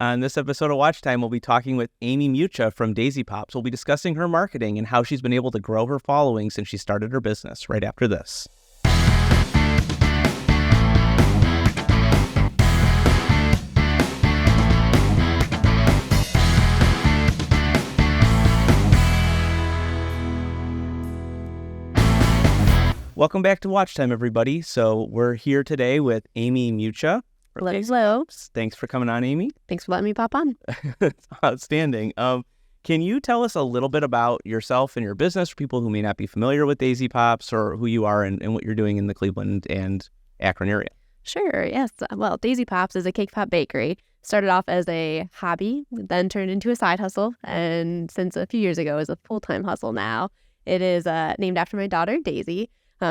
On this episode of Watch Time, we'll be talking with Amy Mucha from Daisy Pops. We'll be discussing her marketing and how she's been able to grow her following since she started her business right after this. Welcome back to Watch Time, everybody. So we're here today with Amy Mucha. Hello. Thanks for coming on, Amy. Thanks for letting me pop on. Outstanding. Can you tell us a little bit about yourself and your business for people who may not be familiar with Daisy Pops or who you are and what you're doing in the Cleveland and Akron area? Sure, yes. Well, Daisy Pops is a cake pop bakery. Started off as a hobby, then turned into a side hustle, and since a few years ago is a full-time hustle now. It is named after my daughter, Daisy.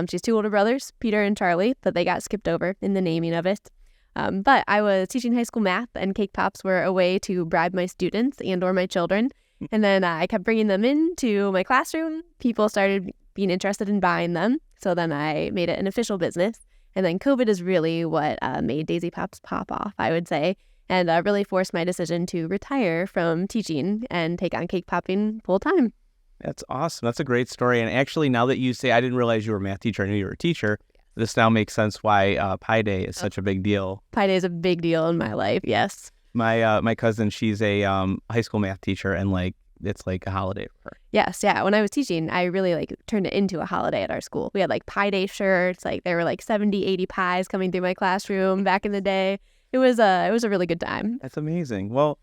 She's two older brothers, Peter and Charlie, but they got skipped over in the naming of it. But I was teaching high school math, and cake pops were a way to bribe my students and or my children. And then I kept bringing them into my classroom. People started being interested in buying them. So then I made it an official business. And then COVID is really what made Daisy Pops pop off, I would say, and really forced my decision to retire from teaching and take on cake popping full time. That's awesome. That's a great story. And actually, now that you say, I didn't realize you were a math teacher. I knew you were a teacher. This now makes sense why Pi Day is such a big deal. Pi Day is a big deal in my life, yes. My cousin, she's a high school math teacher, and it's like a holiday for her. Yes, yeah. When I was teaching, I really turned it into a holiday at our school. We had Pi Day shirts. There were 70, 80 pies coming through my classroom back in the day. It was a really good time. That's amazing. Well,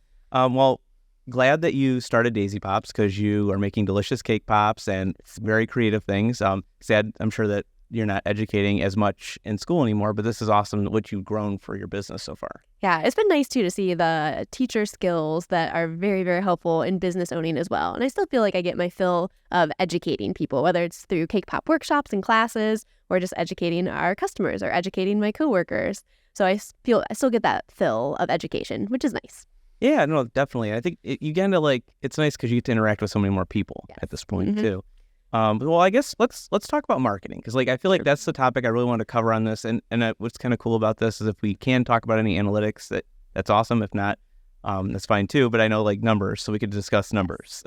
glad that you started Daisy Pops because you are making delicious cake pops and very creative things. Sad, I'm sure that you're not educating as much in school anymore, but this is awesome what you've grown for your business so far. Yeah, it's been nice too to see the teacher skills that are very, very helpful in business owning as well. And I still feel like I get my fill of educating people, whether it's through cake pop workshops and classes or just educating our customers or educating my coworkers. So I still get that fill of education, which is nice. Yeah, no, definitely. I think you get into it's nice because you get to interact with so many more people at this point too. Well, I guess let's talk about marketing because I feel like that's the topic I really want to cover on this. And what's kind of cool about this is if we can talk about any analytics, that's awesome. If not, that's fine too. But I know numbers, so we could discuss numbers.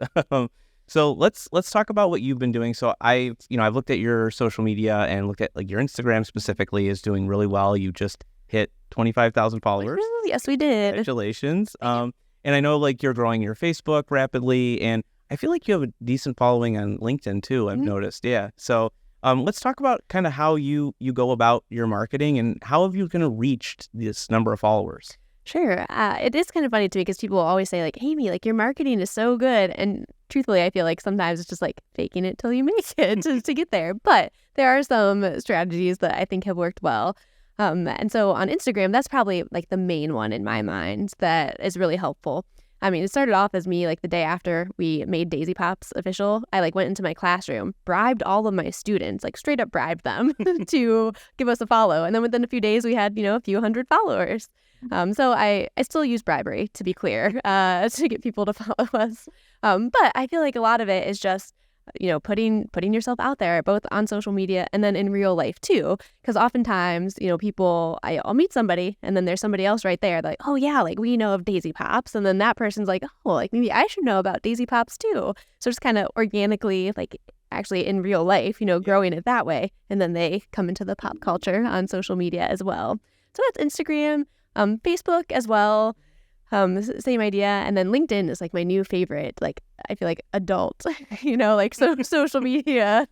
So let's talk about what you've been doing. So I've looked at your social media and looked at your Instagram specifically is doing really well. You just hit 25,000 followers. Yes, we did. Congratulations. And I know you're growing your Facebook rapidly, and I feel like you have a decent following on LinkedIn too, I've noticed. Yeah. So let's talk about kind of how you go about your marketing and how have you kind of reached this number of followers? Sure. It is kind of funny to me because people always say Amy, your marketing is so good. And truthfully, I feel like sometimes it's just faking it till you make it to get there. But there are some strategies that I think have worked well. And so on Instagram, that's probably the main one in my mind that is really helpful. I mean, it started off as me the day after we made Daisy Pops official. I went into my classroom, bribed all of my students, straight up bribed them to give us a follow. And then within a few days, we had, a few hundred followers. So I still use bribery, to be clear, to get people to follow us. But I feel like a lot of it is just putting yourself out there, both on social media and then in real life too. Because oftentimes, I'll meet somebody and then there's somebody else right there oh yeah, we know of Daisy Pops. And then that person's oh, maybe I should know about Daisy Pops too. So just kind of organically, actually in real life, growing it that way. And then they come into the pop culture on social media as well. So that's Instagram, Facebook as well. Same idea. And then LinkedIn is my new favorite, I feel adult, social media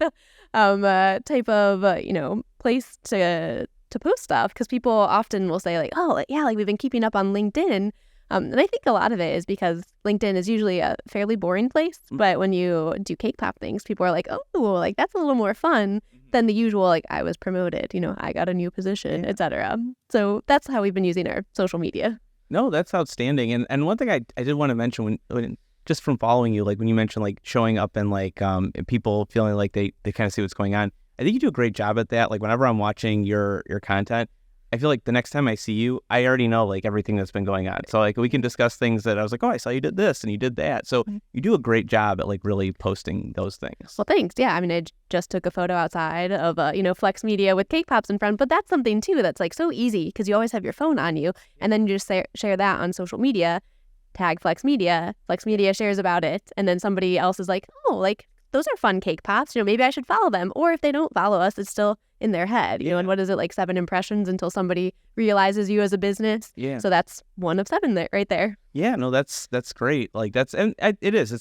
type of, place to post stuff. Because people often will say oh, yeah, we've been keeping up on LinkedIn. And I think a lot of it is because LinkedIn is usually a fairly boring place. But when you do cake pop things, people are oh, that's a little more fun than the usual, I was promoted, I got a new position, etc. So that's how we've been using our social media. No, that's outstanding. And one thing I did want to mention when just from following you, when you mentioned showing up and people feeling they kind of see what's going on, I think you do a great job at that. Whenever I'm watching your content, I feel the next time I see you, I already know everything that's been going on. So we can discuss things that I was oh, I saw you did this and you did that. So you do a great job at really posting those things. Well, thanks. Yeah, I mean, I just took a photo outside of Flex Media with cake pops in front, but that's something too that's so easy because you always have your phone on you, and then you just share that on social media. tag Flex Media shares about it, and then somebody else is like, oh, like those are fun cake pops, maybe I should follow them. Or if they don't follow us, it's still in their head, and what is it, like 7 impressions until somebody realizes you as a business. So that's 1 of 7 there, right there. Yeah, no, that's great. Like it's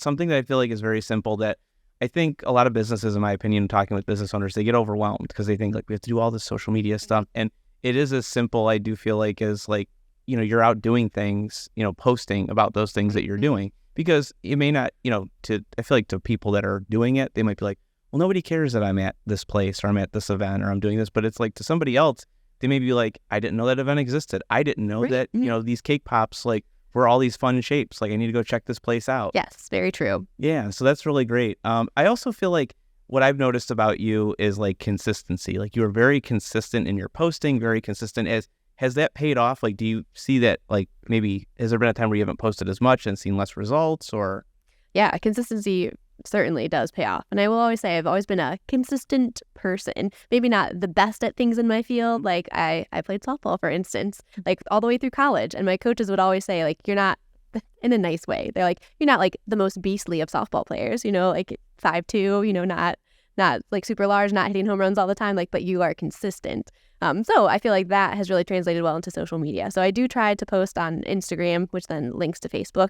something that I feel like is very simple, that I think a lot of businesses, in my opinion, talking with business owners, they get overwhelmed because they think like we have to do all this social media stuff. And it is as simple, I do feel like, as like, you're out doing things, posting about those things that you're doing. Because it may not, I feel like to people that are doing it, they might be like, well, nobody cares that I'm at this place or I'm at this event or I'm doing this. But it's like to somebody else, they may be like, I didn't know that event existed. I didn't know that, these cake pops like were all these fun shapes. Like I need to go check this place out. Yes, very true. Yeah, so that's really great. I also feel like what I've noticed about you is like consistency. Like you are very consistent in your posting, very consistent. Has that paid off? Like, do you see that, like, maybe has there been a time where you haven't posted as much and seen less results, or? Yeah, consistency certainly does pay off. And I will always say I've always been a consistent person. Maybe not the best at things in my field. Like I played softball, for instance, like all the way through college. And my coaches would always say, like, you're not, in a nice way, they're like, you're not like the most beastly of softball players, like 5'2", not like super large, not hitting home runs all the time, like, but you are consistent. So I feel like that has really translated well into social media. So I do try to post on Instagram, which then links to Facebook,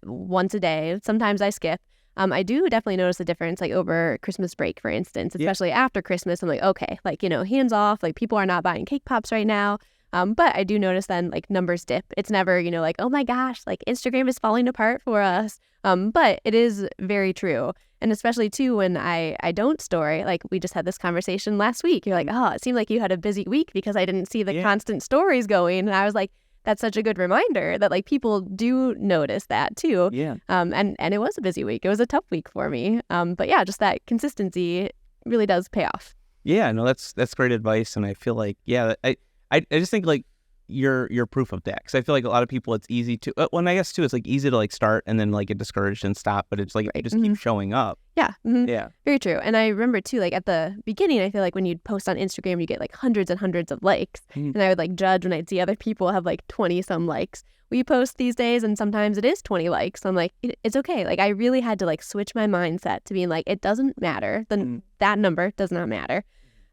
once a day. Sometimes I skip. I do definitely notice a difference, like over Christmas break, for instance, especially after Christmas. I'm like, okay, like, hands off, like people are not buying cake pops right now. But I do notice then like numbers dip. It's never, like, oh my gosh, like Instagram is falling apart for us. But it is very true. And especially too, when I don't story, like we just had this conversation last week. You're like, oh, it seemed like you had a busy week because I didn't see the constant stories going. And I was like, that's such a good reminder that like people do notice that too. Yeah. And it was a busy week. It was a tough week for me. But yeah, just that consistency really does pay off. Yeah, no, that's great advice. And I feel like, I just think like you're proof of that, because I feel like a lot of people, it's easy to I guess too, it's like easy to like start and then like get discouraged and stop, but it's like you just keep showing up. Yeah, very true. And I remember too, like at the beginning, I feel like when you'd post on Instagram, you get like hundreds and hundreds of likes, and I would like judge when I'd see other people have like 20 some likes. We post these days and sometimes it is 20 likes. I'm like, it's okay. Like I really had to like switch my mindset to being like, it doesn't matter. That number does not matter.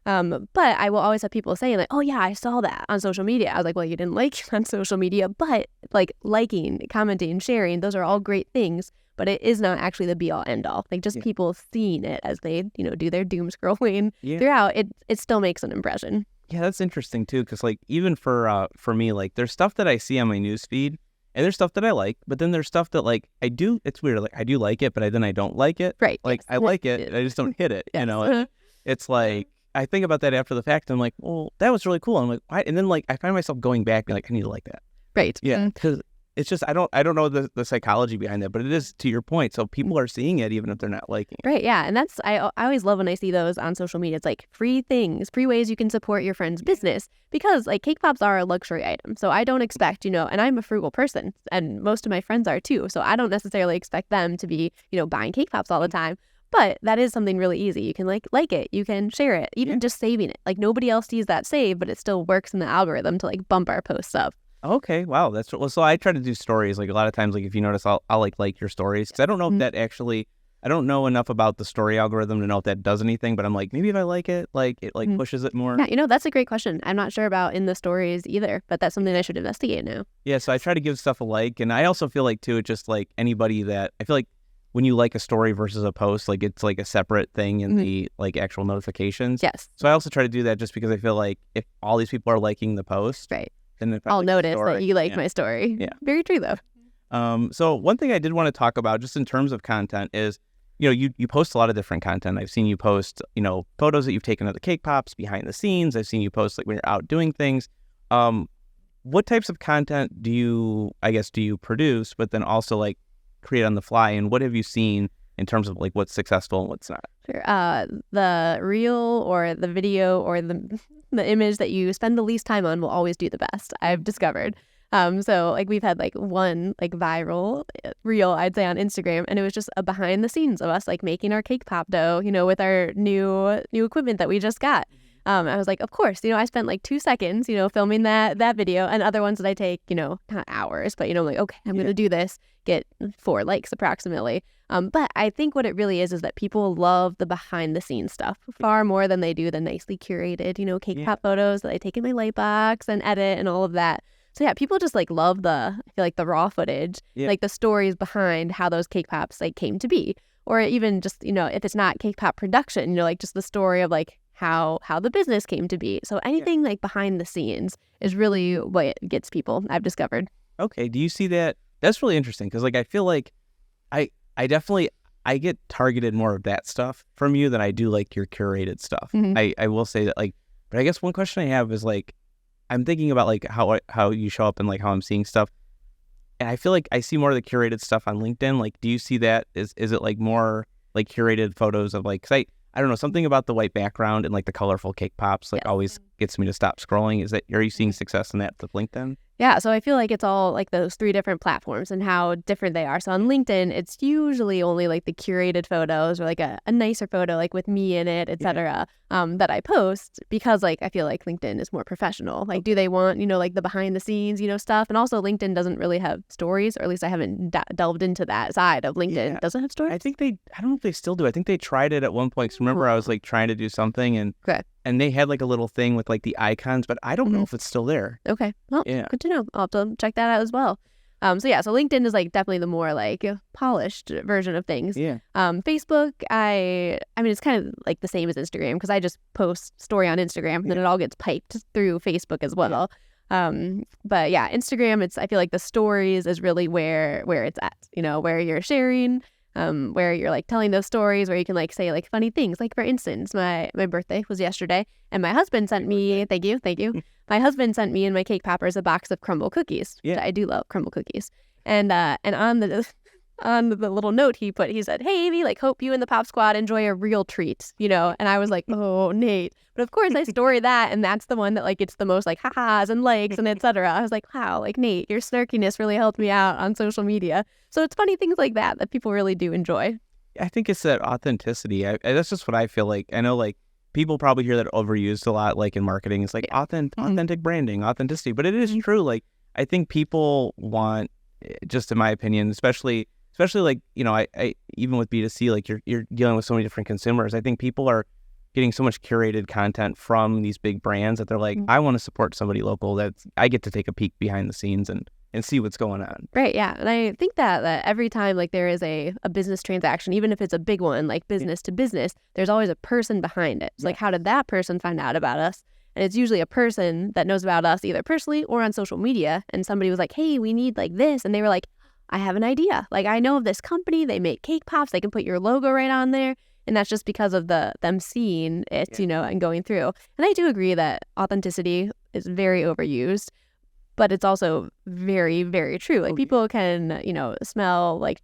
But I will always have people saying like, oh yeah, I saw that on social media. I was like, well, you didn't like it on social media, but like liking, commenting, sharing, those are all great things, but it is not actually the be all end all. Like just people seeing it as they, do their doom scrolling throughout, it still makes an impression. Yeah, that's interesting too. Cause like even for me, like there's stuff that I see on my news feed and there's stuff that I like, but then there's stuff that like it's weird. Like I do like it, but then I don't like it. Right. Like I like it and I just don't hit it, It's like, I think about that after the fact. And I'm like, well, that was really cool. I'm like, why? And then like I find myself going back and like, I need to like that. Right. Yeah. Because it's just I don't know the psychology behind that, but it is to your point. So people are seeing it even if they're not liking it. Right. Yeah. And that's I always love when I see those on social media. It's like free things, free ways you can support your friend's business, because like cake pops are a luxury item. So I don't expect, and I'm a frugal person and most of my friends are too. So I don't necessarily expect them to be, buying cake pops all the time. But that is something really easy. You can like it, you can share it, even just saving it. Like nobody else sees that save, but it still works in the algorithm to like bump our posts up. Okay, wow, that's well. So I try to do stories. Like a lot of times, like if you notice, I'll like your stories, because I don't know if that actually, I don't know enough about the story algorithm to know if that does anything. But I'm like, maybe if I like it pushes it more. Yeah, that's a great question. I'm not sure about in the stories either, but that's something I should investigate now. Yeah, so I try to give stuff a like, and I also feel like too, it's just like anybody that I feel like. When you like a story versus a post, like it's like a separate thing in the like actual notifications. Yes. So I also try to do that just because I feel like if all these people are liking the post, right, then if I'll notice that you like my story. Yeah. Very true though. So one thing I did want to talk about just in terms of content is, you post a lot of different content. I've seen you post, photos that you've taken of the cake pops behind the scenes. I've seen you post like when you're out doing things. What types of content do you produce, but then also like create on the fly, and what have you seen in terms of like what's successful and what's not? Sure. The reel or the video or the image that you spend the least time on will always do the best, I've discovered. So like we've had like one like viral reel, I'd say, on Instagram, and it was just a behind the scenes of us like making our cake pop dough, with our new equipment that we just got. I was like, of course, I spent like 2 seconds, filming that video, and other ones that I take, not hours, but, I'm like, okay, I'm going to do this, get 4 likes approximately. But I think what it really is that people love the behind the scenes stuff far more than they do the nicely curated, cake pop photos that I take in my light box and edit and all of that. So yeah, people just like love I feel like the raw footage, like the stories behind how those cake pops like came to be. Or even just, if it's not cake pop production, like just the story of like how the business came to be. So anything like behind the scenes is really what gets people, I've discovered. Okay. Do you see that? That's really interesting because like I feel like I definitely I get targeted more of that stuff from you than I do like your curated stuff. I will say that like, but I guess one question I have is like I'm thinking about like how you show up and like how I'm seeing stuff. And I feel like I see more of the curated stuff on LinkedIn. Like, do you see that? Is it like more like curated photos of like, cause I don't know, something about the white background and like the colorful cake pops like always gets me to stop scrolling. Are you seeing success in that with LinkedIn? Yeah, so I feel like it's all like those 3 different platforms and how different they are. So on LinkedIn, it's usually only like the curated photos or like a nicer photo like with me in it, etc. That I post because like I feel like LinkedIn is more professional. Like, do they want, like the behind the scenes, stuff? And also LinkedIn doesn't really have stories, or at least I haven't delved into that side of LinkedIn. Yeah. Does it have stories? I don't know if they still do. I think they tried it at one point. 'Cause remember I was like trying to do something and they had like a little thing with like the icons, but I don't know if it's still there. Okay. Well, good to know. I'll have to check that out as well. So LinkedIn is like definitely the more like polished version of things. Yeah. Facebook, I mean, it's kind of like the same as Instagram because I just post story on Instagram and then it all gets piped through Facebook as well. But yeah, Instagram, I feel like the stories is really where it's at, where you're sharing, where you're like telling those stories, where you can like say like funny things. Like for instance, my birthday was yesterday and my husband sent me, thank you. My husband sent me and my cake poppers a box of crumble cookies. Yeah. I do love crumble cookies. And on the little note he said, "Hey Amy, like hope you and the Pop Squad enjoy a real treat," And I was like, "Oh, Nate." But of course I story that, and that's the one that like gets the most like ha-has and likes and etc. I was like, wow, like Nate, your snarkiness really helped me out on social media. So it's funny things like that people really do enjoy. I think it's that authenticity. That's just what I feel like. I know like people probably hear that overused a lot, like in marketing. It's like authentic branding, authenticity. But it is true. Like I think people want, just in my opinion, especially like, I even with B2C, like you're dealing with so many different consumers. I think people are getting so much curated content from these big brands that they're like, I want to support somebody local that I get to take a peek behind the scenes and see what's going on. Right, yeah. And I think that every time like there is a business transaction, even if it's a big one, like business to business, there's always a person behind it. It's like, how did that person find out about us? And it's usually a person that knows about us either personally or on social media. And somebody was like, hey, we need like this. And they were like, I have an idea. Like, I know of this company. They make cake pops. They can put your logo right on there. And that's just because of them seeing it, and going through. And I do agree that authenticity is very overused, but it's also very, very true. Like people can, smell like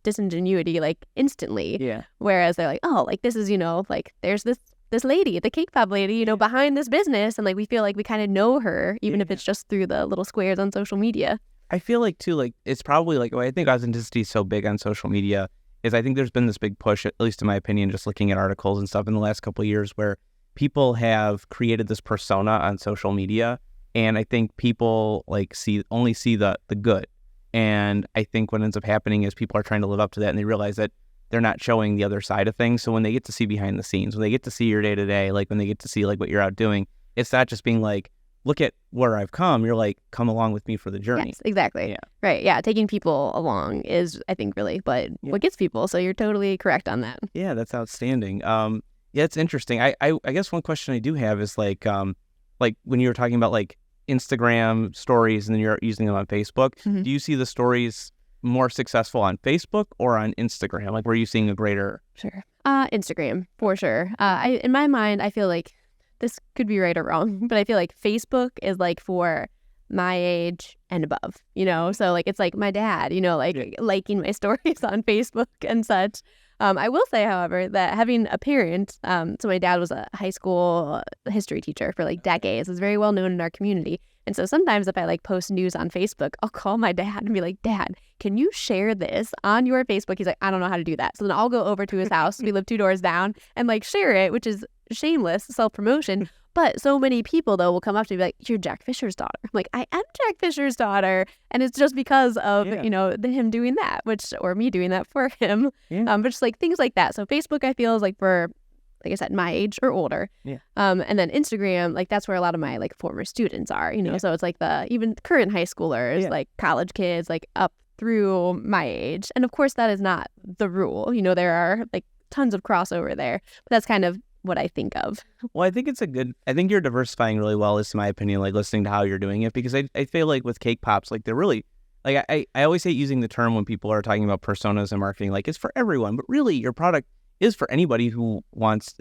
disingenuity like instantly. Yeah. Whereas they're like, oh, like this is, like there's this lady, the cake pop lady, behind this business. And like we feel like we kind of know her, even if it's just through the little squares on social media. I feel like too, like it's probably like why I think authenticity is so big on social media is I think there's been this big push, at least in my opinion, just looking at articles and stuff in the last couple of years where people have created this persona on social media. And I think people like only see the good. And I think what ends up happening is people are trying to live up to that and they realize that they're not showing the other side of things. So when they get to see behind the scenes, when they get to see your day to day, like when they get to see like what you're out doing, it's not just being like, look at where I've come. You're like, come along with me for the journey. Yes, exactly. Yeah. Right. Yeah. Taking people along is, I think, really what gets people. So you're totally correct on that. Yeah, that's outstanding. Yeah, it's interesting. I guess one question I do have is like when you were talking about like Instagram stories and then you're using them on Facebook, do you see the stories more successful on Facebook or on Instagram? Like, were you seeing a greater? Sure. Instagram, for sure. In my mind, I feel like this could be right or wrong, but I feel like Facebook is like for my age and above, So like, it's like my dad, like liking my stories on Facebook and such. I will say, however, that having a parent, so my dad was a high school history teacher for like decades, was very well known in our community. And so sometimes if I like post news on Facebook, I'll call my dad and be like, Dad, can you share this on your Facebook? He's like, I don't know how to do that. So then I'll go over to his house. We live 2 doors down, and like share it, which is shameless self-promotion. But so many people, though, will come up to me and be like, you're Jack Fisher's daughter. I'm like, I am Jack Fisher's daughter. And it's just because of, him doing that, or me doing that for him. Yeah. But just like things like that. So Facebook, I feel, is like for, like I said, my age or older. Yeah. And then Instagram, like that's where a lot of my like former students are, So it's like the even current high schoolers, like college kids, like up through my age. And of course, that is not the rule. There are like tons of crossover there. But that's kind of what I think of. Well, I think you're diversifying really well, is my opinion, like listening to how you're doing it, because I feel like with cake pops, like they're really, like I always hate using the term when people are talking about personas and marketing, like it's for everyone, but really your product is for anybody who wants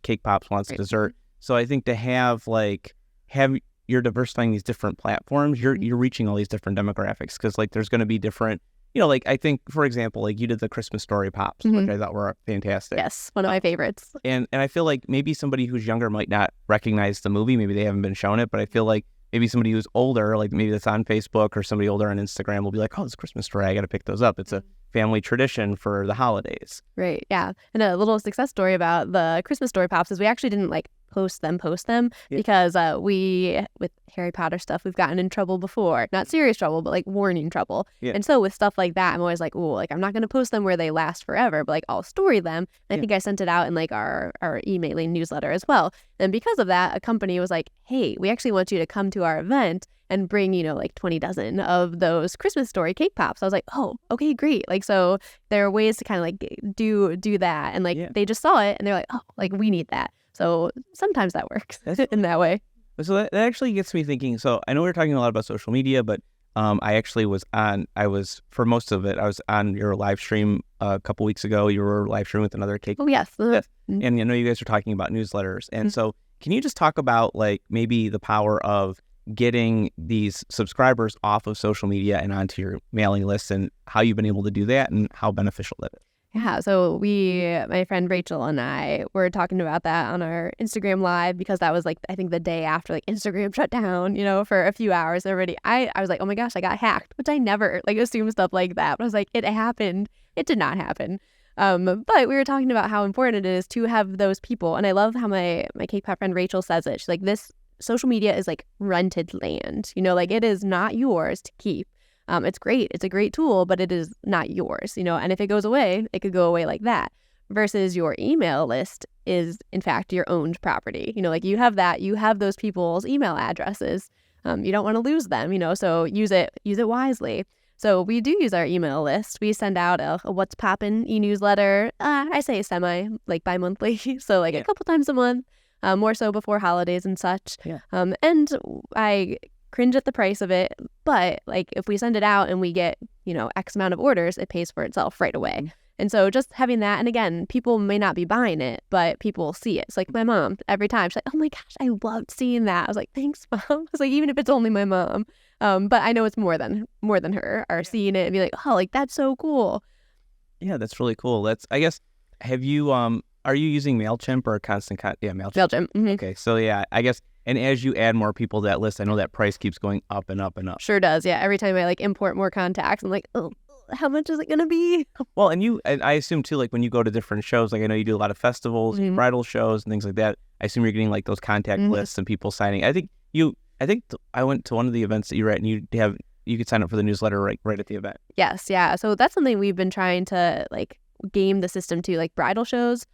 cake pops, wants dessert. So I think to have you're diversifying these different platforms, you're reaching all these different demographics, because like there's going to be different, like I think, for example, like you did the Christmas Story Pops, which I thought were fantastic. Yes, one of my favorites. And I feel like maybe somebody who's younger might not recognize the movie. Maybe they haven't been shown it, but I feel like maybe somebody who's older, like maybe that's on Facebook or somebody older on Instagram, will be like, oh, it's Christmas Story, I got to pick those up. It's a family tradition for the holidays. Right, yeah. And a little success story about the Christmas Story Pops is we actually didn't like post them because we, with Harry Potter stuff, we've gotten in trouble before. Not serious trouble, but like warning trouble. Yeah. And so with stuff like that, I'm always like, oh, like I'm not going to post them where they last forever, but like I'll story them. And I think I sent it out in like our emailing newsletter as well. And because of that, a company was like, hey, we actually want you to come to our event and bring, like 20 dozen of those Christmas Story cake pops. I was like, oh, okay, great. Like, so there are ways to kind of like do that. And like they just saw it and they're like, oh, like we need that. So sometimes that works in that way. So that actually gets me thinking. So I know we're talking a lot about social media, but for most of it, I was on your live stream a couple weeks ago. You were live streaming with another cake. Oh, yes. And I know you guys were talking about newsletters. And so can you just talk about like maybe the power of getting these subscribers off of social media and onto your mailing list, and how you've been able to do that and how beneficial that is? Yeah, so my friend Rachel and I were talking about that on our Instagram live, because that was like, I think the day after like Instagram shut down, for a few hours already. I was like, oh my gosh, I got hacked, which I never like assume stuff like that. But I was like, it happened. It did not happen. But we were talking about how important it is to have those people. And I love how my cake pop friend Rachel says it. She's like, this social media is like rented land, like it is not yours to keep. It's great. It's a great tool, but it is not yours, and if it goes away, it could go away like that. Versus your email list is, in fact, your owned property. Like you have those people's email addresses. You don't want to lose them, so use it wisely. So we do use our email list. We send out a What's Poppin' e-newsletter. I say semi, like bi-monthly. So like a couple times a month, more so before holidays and such. Yeah. And I cringe at the price of it, but like if we send it out and we get X amount of orders, it pays for itself right away. And so just having that, and again, people may not be buying it, but people will see it. It's like my mom, every time she's like, oh my gosh, I loved seeing that. I was like, thanks, Mom. I was like, even if it's only my mom, but I know it's more than her are seeing it and be like, oh, like that's so cool. Yeah, that's really cool. I guess, have you are you using MailChimp or Constant MailChimp? MailChimp. Mm-hmm. Okay, so yeah, I guess. And as you add more people to that list, I know that price keeps going up and up and up. Sure does, yeah. Every time I like import more contacts, I'm like, oh, how much is it going to be? Well, and I assume too, like when you go to different shows, like I know you do a lot of festivals, bridal shows and things like that. I assume you're getting like those contact lists and people signing. I think I went to one of the events that you were at, and you could sign up for the newsletter right at the event. Yes, yeah. So that's something we've been trying to like game the system too. Like bridal shows,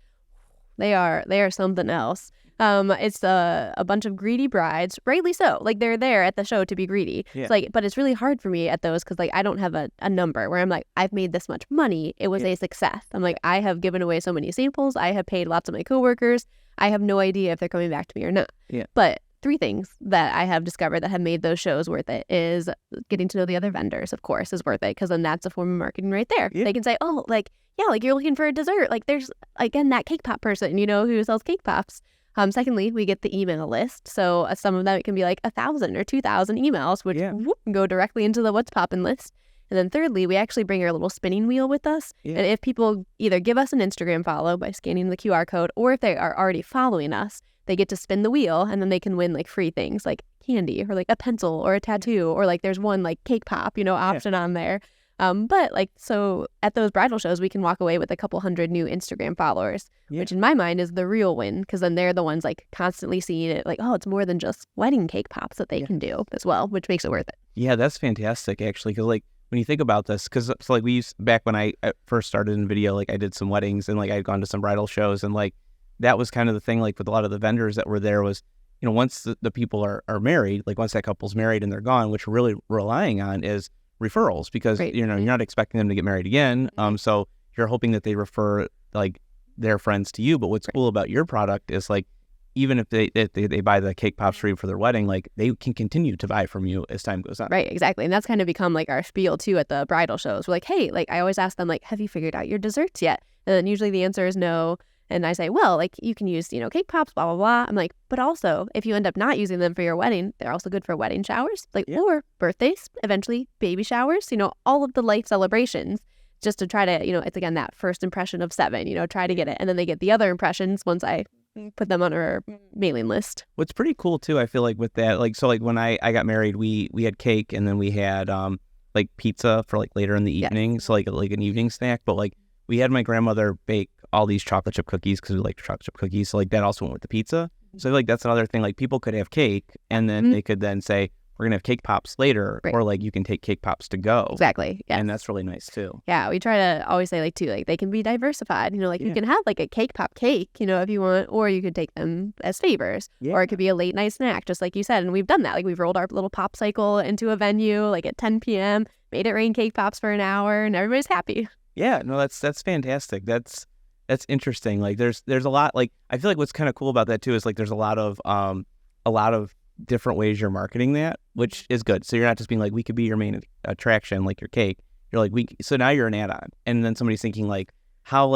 they are something else. It's a bunch of greedy brides, rightly so. Like they're there at the show to be greedy. Yeah. It's like, but it's really hard for me at those because like I don't have a number where I'm like, I've made this much money. It was a success. I'm like, I have given away so many samples. I have paid lots of my coworkers. I have no idea if they're coming back to me or not. Yeah. But 3 things that I have discovered that have made those shows worth it is getting to know the other vendors, of course, is worth it because then that's a form of marketing right there. Yeah. They can say, oh, like, yeah, like you're looking for a dessert. Like there's, again, that cake pop person, who sells cake pops. Secondly, we get the email list. So some of them, it can be like 1,000 or 2,000 emails, which go directly into the What's Poppin' list. And then thirdly, we actually bring our little spinning wheel with us. Yeah. And if people either give us an Instagram follow by scanning the QR code, or if they are already following us, they get to spin the wheel and then they can win like free things like candy or like a pencil or a tattoo, or like there's one like cake pop, option on there. But like, so at those bridal shows, we can walk away with a couple hundred new Instagram followers, which in my mind is the real win, because then they're the ones like constantly seeing it like, oh, it's more than just wedding cake pops that they can do as well, which makes it worth it. Yeah, that's fantastic, actually, because like when you think about this, because so, like we used back when I first started in video, like I did some weddings and like I'd gone to some bridal shows, and like that was kind of the thing, like with a lot of the vendors that were there was, once the people are married, like once that couple's married and they're gone, which we're really relying on is referrals, because you're not expecting them to get married again. So you're hoping that they refer like their friends to you. But what's cool about your product is like, even if they buy the cake pops for you for their wedding, like they can continue to buy from you as time goes on. Right, exactly. And that's kind of become like our spiel too at the bridal shows. We're like, hey, like I always ask them like, have you figured out your desserts yet? And then usually the answer is no. And I say, well, like you can use, cake pops, blah, blah, blah. I'm like, but also if you end up not using them for your wedding, they're also good for wedding showers, like, or birthdays, eventually baby showers, all of the life celebrations, just to try to, it's again, that first impression of 7, try to get it. And then they get the other impressions once I put them on our mailing list. What's pretty cool too, I feel like with that, like, so like when I got married, we had cake, and then we had like pizza for like later in the evening. So like an evening snack, but like we had my grandmother bake all these chocolate chip cookies because we like chocolate chip cookies. So like that also went with the pizza. So I feel like that's another thing. Like people could have cake, and then they could then say, we're going to have cake pops later, or like you can take cake pops to go. Exactly. Yes. And that's really nice too. Yeah. We try to always say like too, like they can be diversified, like you can have like a cake pop cake, if you want, or you could take them as favors, or it could be a late night snack, just like you said. And we've done that. Like we've rolled our little pop cycle into a venue, like at 10 p.m., made it rain cake pops for an hour, and everybody's happy. Yeah, no, that's fantastic. That's interesting. Like there's a lot, like I feel like what's kind of cool about that too is like there's a lot of different ways you're marketing that, which is good. So you're not just being like, we could be your main attraction, like your cake. You're like, so now you're an add-on. And then somebody's thinking like how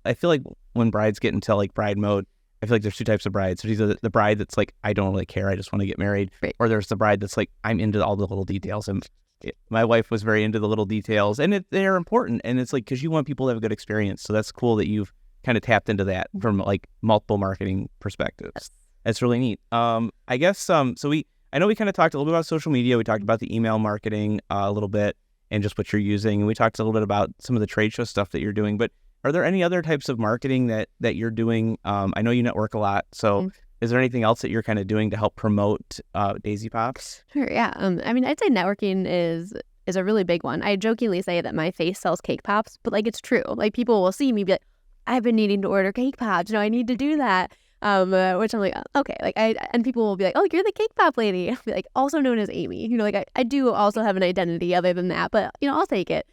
I feel like when brides get into like bride mode, I feel like there's two types of brides. There's either the bride that's like, I don't really care, I just want to get married. Right. Or there's the bride that's like, I'm into all the little details. And my wife was very into the little details, and they're important. And it's like, because you want people to have a good experience. So that's cool that you've kind of tapped into that from like multiple marketing perspectives. That's really neat. I guess, I know we kind of talked a little bit about social media. We talked about the email marketing a little bit and just what you're using. And we talked a little bit about some of the trade show stuff that you're doing, but are there any other types of marketing that you're doing? I know you network a lot. So is there anything else that you're kind of doing to help promote Daisy Pops? Sure, yeah. I'd say networking is a really big one. I jokingly say that my face sells cake pops, but like it's true. Like people will see me be like, I've been needing to order cake pops. I need to do that. Which I'm like, okay, like and people will be like, oh, you're the cake pop lady. I'll be like, also known as Amy. Like I do also have an identity other than that, but I'll take it.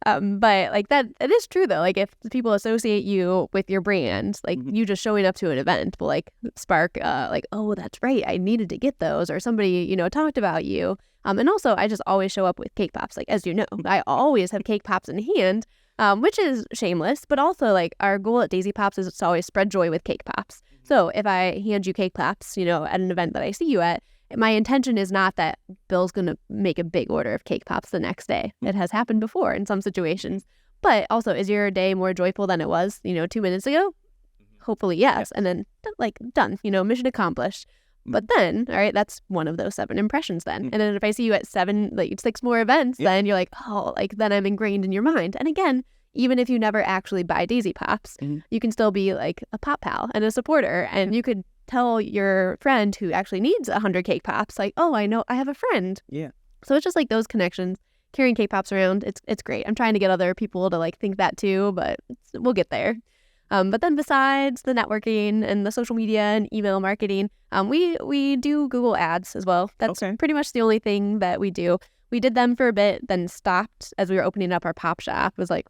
But like that, it is true though. Like if people associate you with your brand, like you just showing up to an event will like spark, like, oh, that's right, I needed to get those, or somebody talked about you. And also I just always show up with cake pops. Like as you know, I always have cake pops in hand. Which is shameless, but also like our goal at Daisy Pops is to always spread joy with cake pops. So if I hand you cake pops, at an event that I see you at, my intention is not that Bill's going to make a big order of cake pops the next day. It has happened before in some situations. But also, is your day more joyful than it was, 2 minutes ago? Hopefully, yes. And then like done, mission accomplished. But then, all right, that's one of those 7 impressions then. And then if I see you at 6 more events, then you're like, oh, like then I'm ingrained in your mind. And again, even if you never actually buy Daisy Pops, you can still be like a pop pal and a supporter. And you could tell your friend who actually needs 100 cake pops, like, oh, I know I have a friend. Yeah. So it's just like those connections, carrying cake pops around. It's great. I'm trying to get other people to like think that too, but we'll get there. But then besides the networking and the social media and email marketing, we do Google ads as well. That's pretty much the only thing that we do. We did them for a bit, then stopped as we were opening up our pop shop. It was like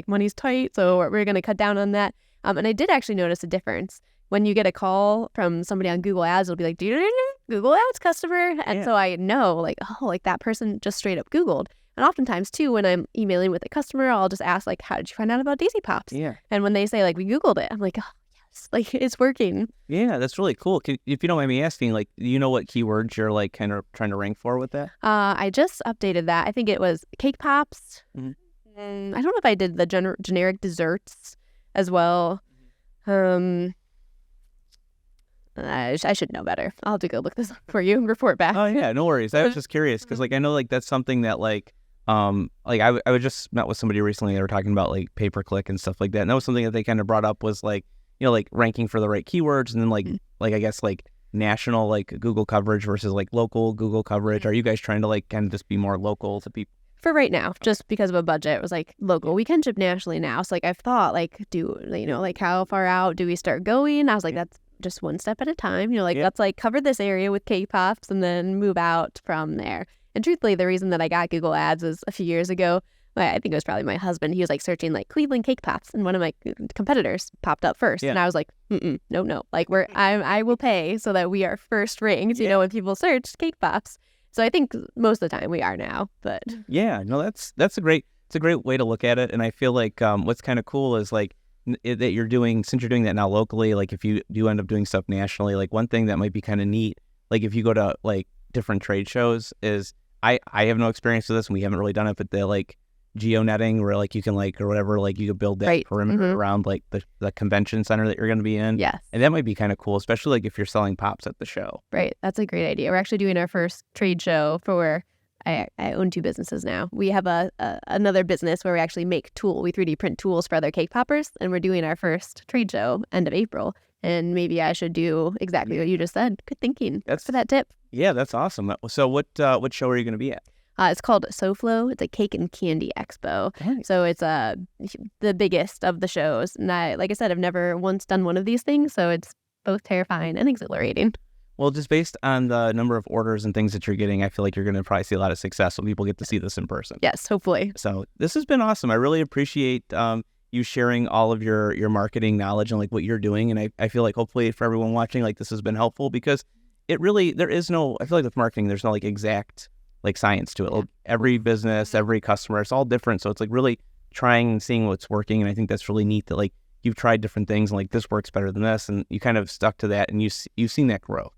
money's tight, so we're going to cut down on that. And I did actually notice a difference. When you get a call from somebody on Google Ads, it'll be like, Google Ads customer. And so I know like, oh, like that person just straight up Googled. And oftentimes, too, when I'm emailing with a customer, I'll just ask, like, how did you find out about Daisy Pops? Yeah. And when they say, like, we Googled it, I'm like, oh, yes, like, it's working. Yeah, that's really cool. If you don't mind me asking, like, do you know what keywords you're, like, kind of trying to rank for with that? I just updated that. I think it was cake pops. I don't know if I did the generic desserts as well. I should know better. I'll have to go look this up for you and report back. Oh yeah, no worries. I was just curious because like I know like that's something that like I just met with somebody recently. They were talking about like pay-per-click and stuff like that. And that was something that they kind of brought up was like, you know, like ranking for the right keywords and then like I guess like national like Google coverage versus like local Google coverage. Are you guys trying to like kind of just be more local to people? For right now, just because of a budget, it was like local. We can ship nationally now. So like I've thought like like how far out do we start going? I was like, that's just one step at a time. You know, like let's like cover this area with K-pops and then move out from there. And truthfully, the reason that I got Google Ads was a few years ago. I think it was probably my husband. He was like searching like Cleveland cake pops, and one of my competitors popped up first. And I was like, no, like I will pay so that we are first ranked. You know, when people search cake pops. So I think most of the time we are now. But yeah, no, it's a great way to look at it. And I feel like what's kind of cool is like that you're doing, since you're doing that now locally. Like if you do end up doing stuff nationally, like one thing that might be kind of neat, like if you go to like different trade shows, is I have no experience with this and we haven't really done it, but they're like geo-netting where like you can like or whatever, like you could build that perimeter around like the convention center that you're going to be in. Yes. And that might be kind of cool, especially like if you're selling pops at the show. Right. That's a great idea. We're actually doing our first trade show for I own 2 businesses now. We have another business where we actually make we 3D print tools for other cake poppers, and we're doing our first trade show end of April. And maybe I should do exactly what you just said. Good thinking. That's for that tip. Yeah, that's awesome. So what show are you going to be at? It's called SoFlo. It's a cake and candy expo. Nice. So it's the biggest of the shows. And like I said, I've never once done one of these things, so it's both terrifying and exhilarating. Well, just based on the number of orders and things that you're getting, I feel like you're going to probably see a lot of success when people get to see this in person. Yes, hopefully. So this has been awesome. I really appreciate you sharing all of your marketing knowledge and like what you're doing. And I feel like hopefully for everyone watching, like this has been helpful because I feel like with marketing, there's no like exact like science to it. Like, every business, every customer, it's all different. So it's like really trying and seeing what's working. And I think that's really neat that like you've tried different things and like this works better than this. And you kind of stuck to that and you've seen that grow.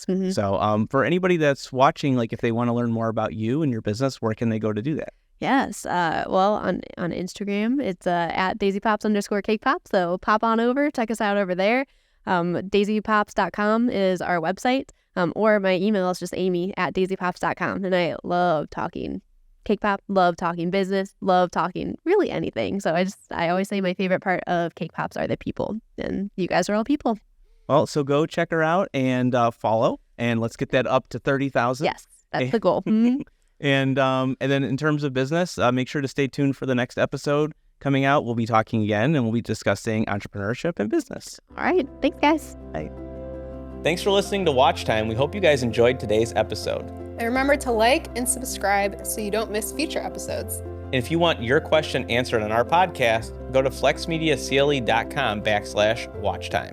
Mm-hmm. So for anybody that's watching, like if they want to learn more about you and your business, where can they go to do that? Yes. Well, on Instagram, it's at daisypops_cakepop. So pop on over, check us out over there. Daisypops.com is our website. Or my email is just amy@daisypops.com. And I love talking cake pop, love talking business, love talking really anything. So I always say my favorite part of cake pops are the people. And you guys are all people. Well, so go check her out and follow. And let's get that up to 30,000. Yes, that's the goal. Mm-hmm. And then in terms of business, make sure to stay tuned for the next episode coming out. We'll be talking again and we'll be discussing entrepreneurship and business. All right. Thanks, guys. Bye. Thanks for listening to Watch Time. We hope you guys enjoyed today's episode. And remember to like and subscribe so you don't miss future episodes. And if you want your question answered on our podcast, go to flexmediacle.com/watchtime.